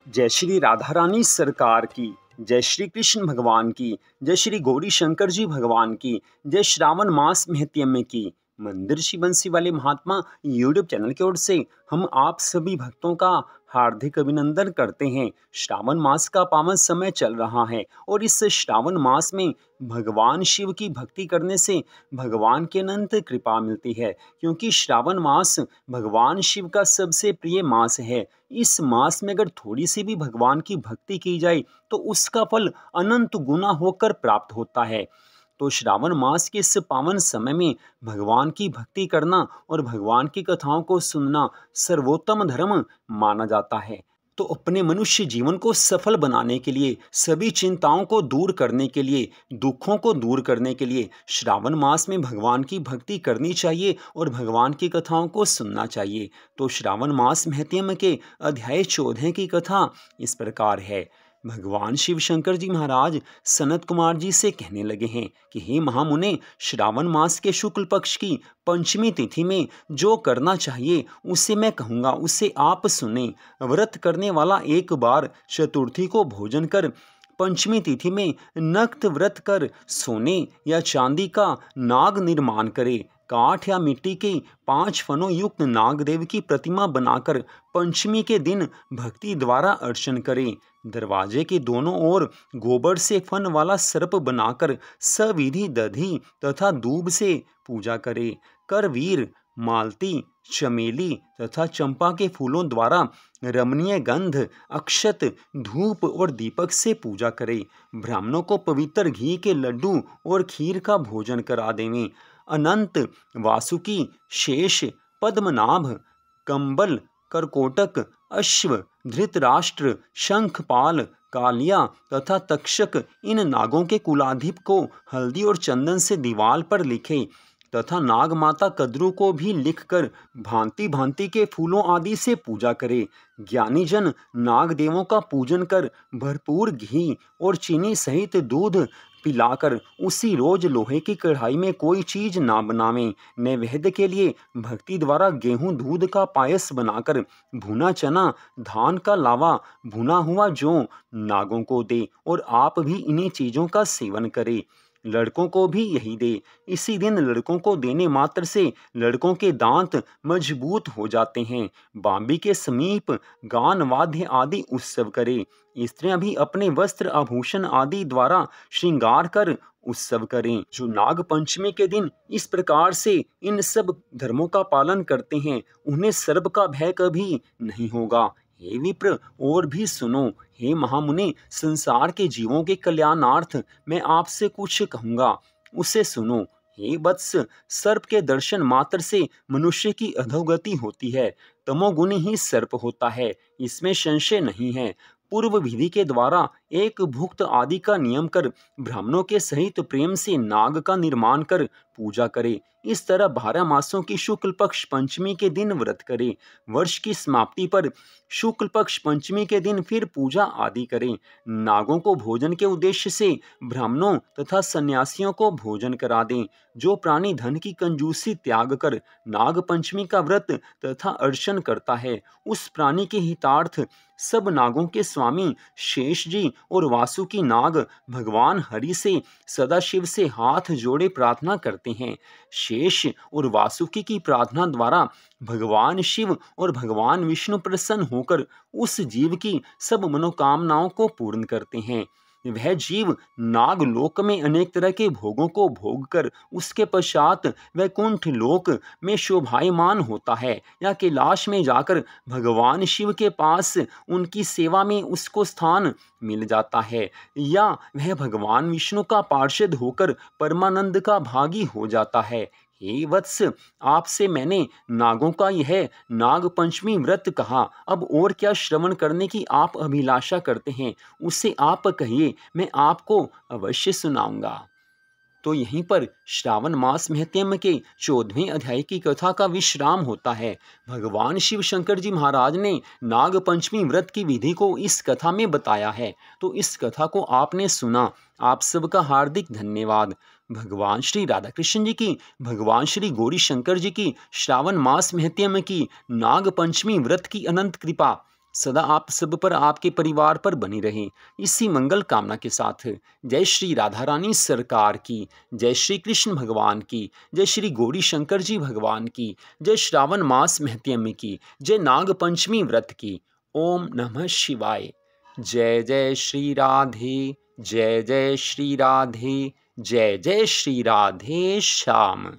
जय श्री राधा रानी सरकार की, जय श्री कृष्ण भगवान की, जय श्री गौरी शंकर जी भगवान की, जय श्रावण मास महत्यम की। मंदिर श्री बंसी वाले महात्मा यूट्यूब चैनल की ओर से हम आप सभी भक्तों का हार्दिक अभिनंदन करते हैं। श्रावण मास का पावन समय चल रहा है और इस श्रावण मास में भगवान शिव की भक्ति करने से भगवान की अनंत कृपा मिलती है, क्योंकि श्रावण मास भगवान शिव का सबसे प्रिय मास है। इस मास में अगर थोड़ी सी भी भगवान की भक्ति की जाए तो उसका फल अनंत गुना होकर प्राप्त होता है। तो श्रावण मास के इस पावन समय में भगवान की भक्ति करना और भगवान की कथाओं को सुनना सर्वोत्तम धर्म माना जाता है। तो अपने मनुष्य जीवन को सफल बनाने के लिए, सभी चिंताओं को दूर करने के लिए, दुखों को दूर करने के लिए श्रावण मास में भगवान की भक्ति करनी चाहिए और भगवान की कथाओं को सुनना चाहिए। तो श्रावण मास महत्यम के अध्याय 14 की कथा इस प्रकार है। भगवान शिव शंकर जी महाराज सनत कुमार जी से कहने लगे हैं कि हे महामुने, श्रावण मास के शुक्ल पक्ष की पंचमी तिथि में जो करना चाहिए उसे मैं कहूँगा, उसे आप सुने। व्रत करने वाला एक बार चतुर्थी को भोजन कर पंचमी तिथि में नक्त व्रत कर सोने या चांदी का नाग निर्माण करे। काठ या मिट्टी के 5 फनों युक्त नागदेव की प्रतिमा बनाकर पंचमी के दिन भक्ति द्वारा अर्चन करें। दरवाजे के दोनों ओर गोबर से फन वाला सर्प बनाकर सविधि दधी तथा दूब से पूजा करे। करवीर, मालती, चमेली तथा चंपा के फूलों द्वारा रमणीय गंध, अक्षत, धूप और दीपक से पूजा करे। ब्राह्मणों को पवित्र घी के लड्डू और खीर का भोजन करा देवें। अनंत, वासुकी, शेष, पद्मनाभ, कंबल, करकोटक, अश्व, धृतराष्ट्र, शंखपाल, कालिया तथा तक्षक इन नागों के कुलाधिप को हल्दी और चंदन से दीवार पर लिखे तथा नाग माता कद्रू को भी लिखकर भांति भांति के फूलों आदि से पूजा करे। ज्ञानी जन नाग देवों का पूजन कर भरपूर घी और चीनी सहित दूध पिलाकर उसी रोज लोहे की कढ़ाई में कोई चीज ना बनावें। नैवेद्य के लिए भक्ति द्वारा गेहूं दूध का पायस बनाकर भुना चना, धान का लावा, भुना हुआ जौ नागों को दे और आप भी इन्हीं चीजों का सेवन करें। लड़कों को भी यही दे। इसी दिन लड़कों को देने मात्र से लड़कों के दांत मजबूत हो जाते हैं। बांबी के समीप गान वाद्य आदि उत्सव करे। स्त्रियां भी अपने वस्त्र आभूषण आदि द्वारा श्रृंगार कर उत्सव करें। जो नाग पंचमी के दिन इस प्रकार से इन सब धर्मों का पालन करते हैं उन्हें सर्प का भय कभी नहीं होगा। हे विप्र, और भी सुनो। हे महामुनि, संसार के जीवों के कल्याणार्थ मैं आपसे कुछ कहूँगा, उसे सुनो। हे वत्स, सर्प के दर्शन मात्र से मनुष्य की अधोगति होती है। तमोगुणी ही सर्प होता है, इसमें संशय नहीं है। पूर्व विधि के द्वारा एक भुक्त आदि का नियम कर ब्राह्मणों के सहित प्रेम से नाग का निर्माण कर पूजा करे। इस तरह 12 मासों की शुक्ल पक्ष पंचमी के दिन व्रत करे। वर्ष की समाप्ति पर शुक्ल पक्ष पंचमी के दिन फिर पूजा आदि करें। नागों को भोजन के उद्देश्य से ब्राह्मणों तथा सन्यासियों को भोजन करा दें। जो प्राणी धन की कंजूसी त्याग कर नाग पंचमी का व्रत तथा अर्चन करता है, उस प्राणी के हितार्थ सब नागों के स्वामी शेष जी और वासुकी नाग भगवान हरि से सदाशिव से हाथ जोड़े प्रार्थना करते हैं। शेष और वासुकी की प्रार्थना द्वारा भगवान शिव और भगवान विष्णु प्रसन्न होकर उस जीव की सब मनोकामनाओं को पूर्ण करते हैं। वह जीव नागलोक में अनेक तरह के भोगों को भोग कर उसके पश्चात वैकुंठ लोक में शोभायमान होता है या कैलाश में जाकर भगवान शिव के पास उनकी सेवा में उसको स्थान मिल जाता है, या वह भगवान विष्णु का पार्षद होकर परमानंद का भागी हो जाता है। हे वत्स, आपसे मैंने नागों का यह नाग पंचमी व्रत कहा। अब और क्या श्रवण करने की आप अभिलाषा करते हैं, उसे आप कहिए, मैं आपको अवश्य सुनाऊंगा। तो यहीं पर श्रावण मास महत्यम के 14वें अध्याय की कथा का विश्राम होता है। भगवान शिव शंकर जी महाराज ने नाग पंचमी व्रत की विधि को इस कथा में बताया है। तो इस कथा को आपने सुना, आप सबका हार्दिक धन्यवाद। भगवान श्री राधा कृष्ण जी की, भगवान श्री गौरी शंकर जी की श्रावण मास महत्यम की नाग पंचमी व्रत की अनंत कृपा सदा आप सब पर, आपके परिवार पर बनी रहे। इसी मंगल कामना के साथ जय श्री राधा रानी सरकार की, जय श्री कृष्ण भगवान की, जय श्री गौरी शंकर जी भगवान की, जय श्रावण मास महत्यम की, जय नाग पंचमी व्रत की। ओम नमः शिवाय। जय जय श्री राधे, जय जय श्री राधे, जय जय श्री राधे श्याम।